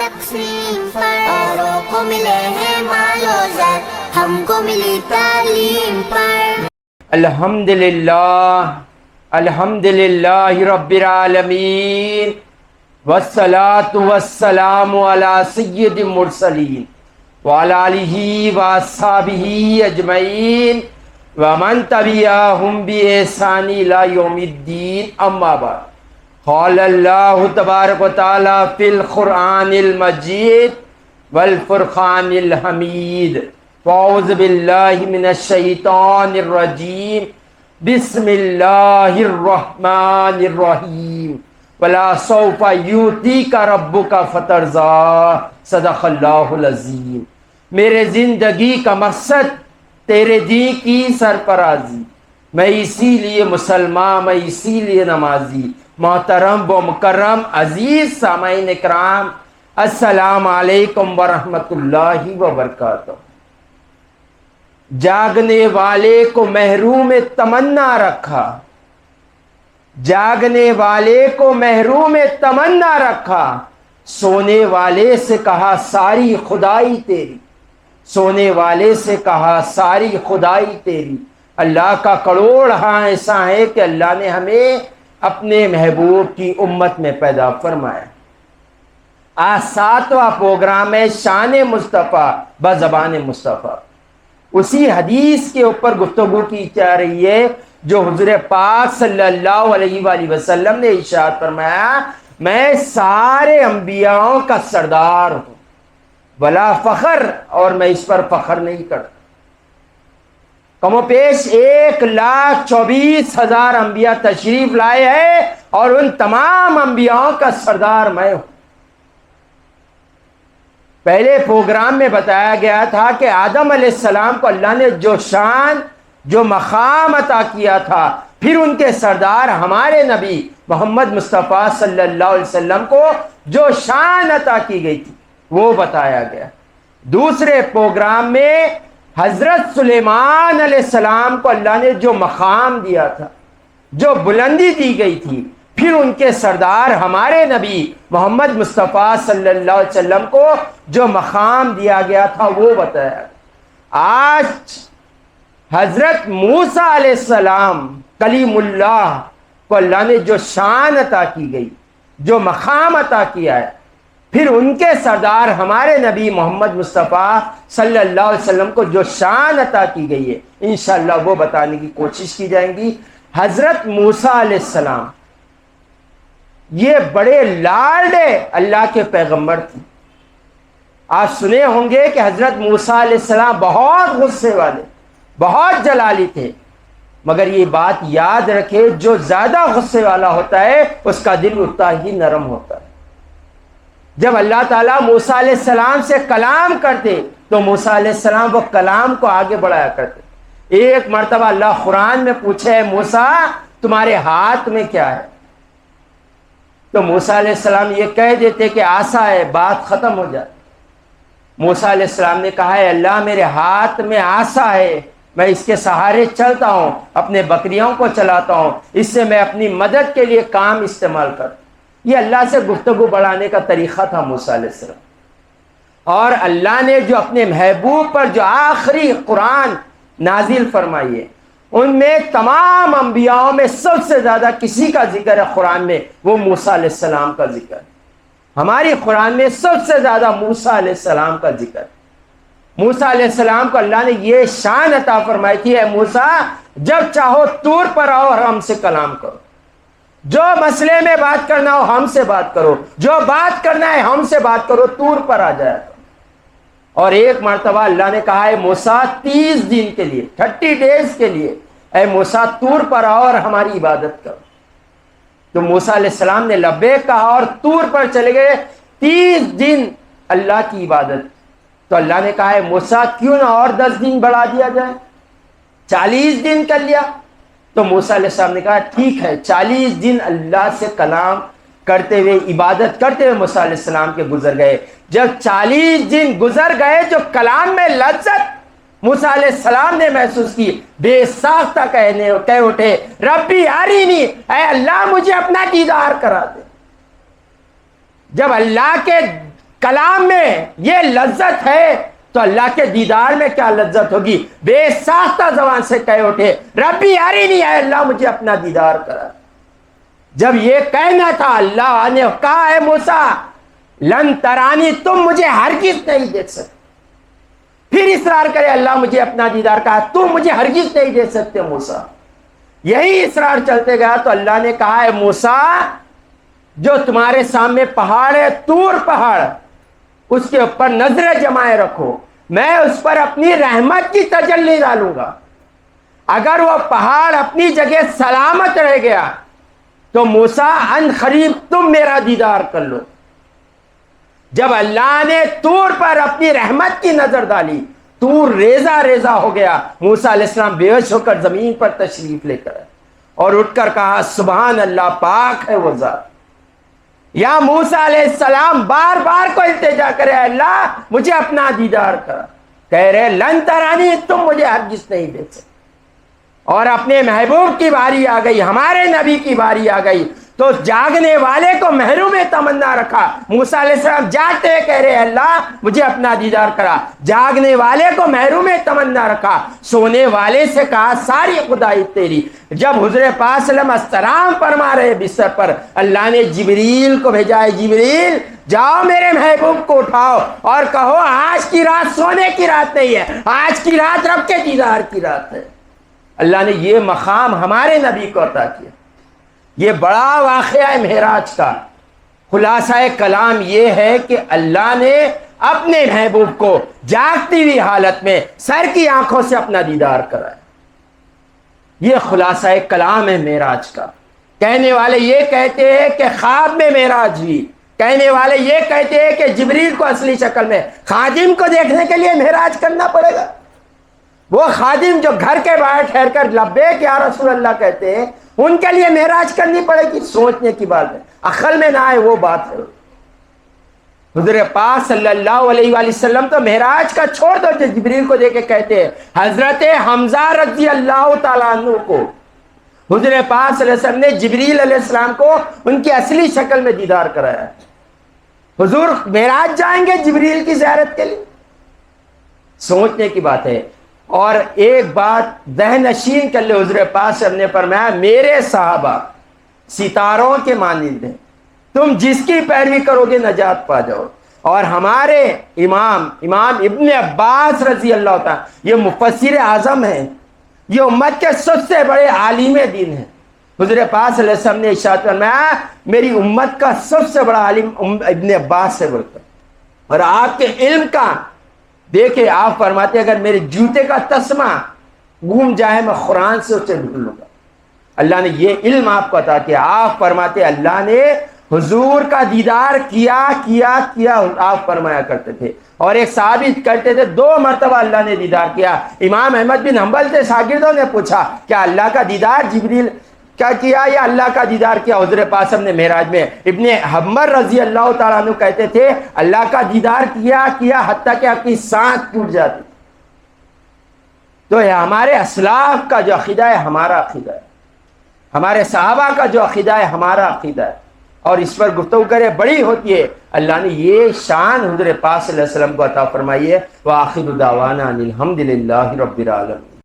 تقسیم پر، اوروں کو ملے ہیں مال و زر، ہم کو ملی تعلیم پر۔ الحمدللہ رب العالمین، والصلاة والسلام علی سید المرسلین وعلی آلہ واصحابہ اجمعین ومن تبعہم بإحسان الی یوم الدین، اما بعد۔ قال اللہ تبارک و تعالی فی القرآن المجید والفرقان الحمید، اعوذ باللہ من الشیطان الرجیم، بسم اللہ الرحمن الرحیم، ولا سوف یؤتیک ربک فترضی، صدق اللہ العظیم۔ میرے زندگی کا مقصد تیرے دین کی سرفرازی، میں اسی لیے مسلمان، میں اسی لیے نمازی۔ محترم و مکرم عزیز سامعین اکرام، السلام علیکم ورحمۃ اللہ وبرکاتہ۔ جاگنے والے کو محروم تمنا رکھا، جاگنے والے کو محروم تمنا رکھا، سونے والے سے کہا ساری خدائی تیری، سونے والے سے کہا ساری خدائی تیری۔ اللہ کا کروڑ ہاں ایسا ہے کہ اللہ نے ہمیں اپنے محبوب کی امت میں پیدا فرمایا۔ آج 7واں پروگرام ہے شان مصطفیٰ بزبان مصطفیٰ۔ اسی حدیث کے اوپر گفتگو کی جا رہی ہے جو حضور پاک صلی اللہ علیہ وآلہ وسلم نے ارشاد فرمایا، میں سارے انبیاءوں کا سردار ہوں، بلا فخر، اور میں اس پر فخر نہیں کرتا۔ کم و پیش 1,24,000 انبیاء تشریف لائے ہیں اور ان تمام انبیاءوں کا سردار میں ہوں۔ پہلے پروگرام میں بتایا گیا تھا کہ آدم علیہ السلام کو اللہ نے جو شان، جو مقام عطا کیا تھا، پھر ان کے سردار ہمارے نبی محمد مصطفیٰ صلی اللہ علیہ وسلم کو جو شان عطا کی گئی تھی وہ بتایا گیا۔ دوسرے پروگرام میں حضرت سلیمان علیہ السلام کو اللہ نے جو مقام دیا تھا، جو بلندی دی گئی تھی، پھر ان کے سردار ہمارے نبی محمد مصطفیٰ صلی اللہ علیہ وسلم کو جو مقام دیا گیا تھا وہ بتایا۔ آج حضرت موسیٰ علیہ السلام کلیم اللہ کو اللہ نے جو شان عطا کی گئی، جو مقام عطا کیا ہے، پھر ان کے سردار ہمارے نبی محمد مصطفیٰ صلی اللہ علیہ وسلم کو جو شان عطا کی گئی ہے، انشاءاللہ وہ بتانے کی کوشش کی جائیں گی۔ حضرت موسیٰ علیہ السلام یہ بڑے لاڈلے اللہ کے پیغمبر تھے۔ آپ سنے ہوں گے کہ حضرت موسیٰ علیہ السلام بہت غصے والے، بہت جلالی تھے، مگر یہ بات یاد رکھے جو زیادہ غصے والا ہوتا ہے اس کا دل اتنا ہی نرم ہوتا ہے۔ جب اللہ تعالیٰ موسیٰ علیہ السلام سے کلام کرتے تو موسیٰ علیہ السلام وہ کلام کو آگے بڑھایا کرتے۔ ایک مرتبہ اللہ قرآن میں پوچھے، موسیٰ تمہارے ہاتھ میں کیا ہے؟ تو موسیٰ علیہ السلام یہ کہہ دیتے کہ عصا ہے، بات ختم ہو جاتی۔ موسیٰ علیہ السلام نے کہا ہے اللہ میرے ہاتھ میں عصا ہے، میں اس کے سہارے چلتا ہوں، اپنے بکریوں کو چلاتا ہوں، اس سے میں اپنی مدد کے لیے کام استعمال کرتا ہوں۔ یہ اللہ سے گفتگو بڑھانے کا طریقہ تھا موسیٰ علیہ السلام۔ اور اللہ نے جو اپنے محبوب پر جو آخری قرآن نازل فرمائی ہے، ان میں تمام انبیاءوں میں سب سے زیادہ کسی کا ذکر ہے قرآن میں، وہ موسیٰ علیہ السلام کا ذکر ہے۔ ہماری قرآن میں سب سے زیادہ موسیٰ علیہ السلام کا ذکر ہے۔ موسیٰ علیہ السلام کو اللہ نے یہ شان عطا فرمائی تھی، اے موسیٰ جب چاہو طور پر آؤ اور ہم سے کلام کرو، جو مسئلے میں بات کرنا ہو ہم سے بات کرو، جو بات کرنا ہے ہم سے بات کرو، طور پر آ جایا کرو۔ اور ایک مرتبہ اللہ نے کہا ہے موسیٰ 30 دن کے لیے، 30 ڈیز کے لیے اے موسیٰ طور پر آؤ اور ہماری عبادت کرو۔ تو موسیٰ علیہ السلام نے لبیک کہا اور طور پر چلے گئے 30 دن اللہ کی عبادت۔ تو اللہ نے کہا ہے موسیٰ کیوں نہ اور 10 دن بڑھا دیا جائے، 40 دن کر لیا۔ تو موسیٰ علیہ السلام نے کہا ٹھیک ہے، 40 دن اللہ سے کلام کرتے ہوئے، عبادت کرتے ہوئے موسیٰ علیہ السلام کے گزر گئے۔ جب 40 دن گزر گئے، جو کلام میں لذت موسیٰ علیہ السلام نے محسوس کی، بے ساختہ کہہ اٹھے ربی ارینی، اے اللہ مجھے اپنا دیدار کرا دے۔ جب اللہ کے کلام میں یہ لذت ہے تو اللہ کے دیدار میں کیا لذت ہوگی؟ بے ساختہ زبان سے کہہ اٹھے ربی ارینی، اے اللہ مجھے اپنا دیدار کرا۔ جب یہ کہنا تھا اللہ نے کہا ہے موسیٰ لن ترانی، تم مجھے ہرگز نہیں دیکھ سکتے۔ پھر اصرار کرے اللہ مجھے اپنا دیدار، کہا تم مجھے ہرگز نہیں دیکھ سکتے موسیٰ۔ یہی اصرار چلتے گیا تو اللہ نے کہا ہے موسیٰ جو تمہارے سامنے پہاڑ ہے طور پہاڑ، اس کے اوپر نظر جمائے رکھو، میں اس پر اپنی رحمت کی تجلی ڈالوں گا۔ اگر وہ پہاڑ اپنی جگہ سلامت رہ گیا تو موسیٰ ان قریب تم میرا دیدار کر لو۔ جب اللہ نے طور پر اپنی رحمت کی نظر ڈالی، طور ریزہ ریزہ ہو گیا، موسیٰ علیہ السلام بے ہوش ہو کر زمین پر تشریف لے کر اور اٹھ کر کہا سبحان اللہ، پاک ہے وہ ذات۔ یا موسیٰ علیہ السلام بار بار کو التجا کرے اللہ مجھے اپنا دیدار کرا، کہہ رہے لن ترانی، تم مجھے ہرگز نہیں دیکھ سکتے۔ اور اپنے محبوب کی باری آ گئی، ہمارے نبی کی باری آ گئی تو جاگنے والے کو محروم تمنا رکھا۔ موسیٰ علیہ السلام جاگتے ہوئے کہہ رہے اللہ مجھے اپنا دیدار کرا، جاگنے والے کو محروم تمنا رکھا، سونے والے سے کہا ساری خدائی تیری۔ جب حضور پاک صلی اللہ علیہ وسلم استراحت فرما رہے بستر پر، اللہ نے جبریل کو بھیجا ہے جبریل جاؤ میرے محبوب کو اٹھاؤ اور کہو آج کی رات سونے کی رات نہیں ہے، آج کی رات رب کے دیدار کی رات ہے۔ اللہ نے یہ مقام ہمارے نبی کو عطا کیا۔ یہ بڑا واقعہ ہے معراج کا۔ خلاصہ کلام یہ ہے کہ اللہ نے اپنے محبوب کو جاگتی ہوئی حالت میں سر کی آنکھوں سے اپنا دیدار کرایا۔ یہ خلاصہ کلام ہے معراج کا۔ کہنے والے یہ کہتے ہیں کہ خواب میں معراج ہوئی، کہنے والے یہ کہتے ہیں کہ جبریل کو اصلی شکل میں، خادم کو دیکھنے کے لیے معراج کرنا پڑے گا۔ وہ خادم جو گھر کے باہر ٹھہر کر لبیک یا رسول اللہ کہتے ہیں، ان کے لیے معراج کرنی پڑے گی؟ سوچنے کی بات ہے، عقل میں نہ آئے وہ بات ہے۔ حضور پاک صلی اللہ علیہ وآلہ وسلم تو معراج کا چھوڑ دو، جو جبریل کو دے کے کہتے ہیں، حضرت حمزہ رضی اللہ تعالیٰ عنہ کو حضور پاک صلی اللہ علیہ وسلم نے جبریل علیہ السلام کو ان کی اصلی شکل میں دیدار کرایا ہے۔ حضور معراج جائیں گے جبریل کی زیارت کے لیے؟ سوچنے کی بات ہے۔ اور ایک بات ذہن نشین کر لے، حضور پاک صلی اللہ علیہ وسلم نے فرمایا میرے صحابہ ستاروں کے مانند ہیں، تم جس کی پیروی کرو گے نجات پا جاؤ۔ اور ہمارے امام ابن عباس رضی اللہ تعالیٰ، یہ مفسر اعظم ہیں، یہ امت کے سب سے بڑے عالم دین ہیں۔ حضور پاک صلی اللہ علیہ وسلم نے ارشاد فرمایا میری امت کا سب سے بڑا عالم ابن عباس سے بڑھ کر، اور آپ کے علم کا دیکھیں آپ فرماتے اگر میرے جوتے کا تسمہ گم جائے میں قرآن سے اسے ڈھونڈ لوں گا۔ اللہ نے یہ علم آپ کو عطا کیا۔ آپ فرماتے اللہ نے حضور کا دیدار کیا کیا کیا، آپ فرمایا کرتے تھے۔ اور ایک ثابت کرتے تھے 2 مرتبہ اللہ نے دیدار کیا۔ امام احمد بن حنبل سے شاگردوں نے پوچھا کیا اللہ کا دیدار جبریل کیا کیا یا اللہ کا دیدار کیا حضور پاک نے معراج میں؟ ابن حمر رضی اللہ تعالیٰ عنہ کہتے تھے اللہ کا دیدار کیا حتیٰ کہ آپ کی سانس ٹوٹ جاتی۔ تو یہ ہمارے اسلاف کا جو عقیدہ ہے ہمارا عقیدہ ہے، ہمارے صحابہ کا جو عقیدہ ہے ہمارا عقیدہ ہے، اور اس پر گفتگو کرے بڑی ہوتی ہے۔ اللہ نے یہ شان حضور پاک صلی اللہ علیہ وسلم کو عطا فرمائی ہے۔ وآخر دعوانا ان الحمد للہ رب العالمین۔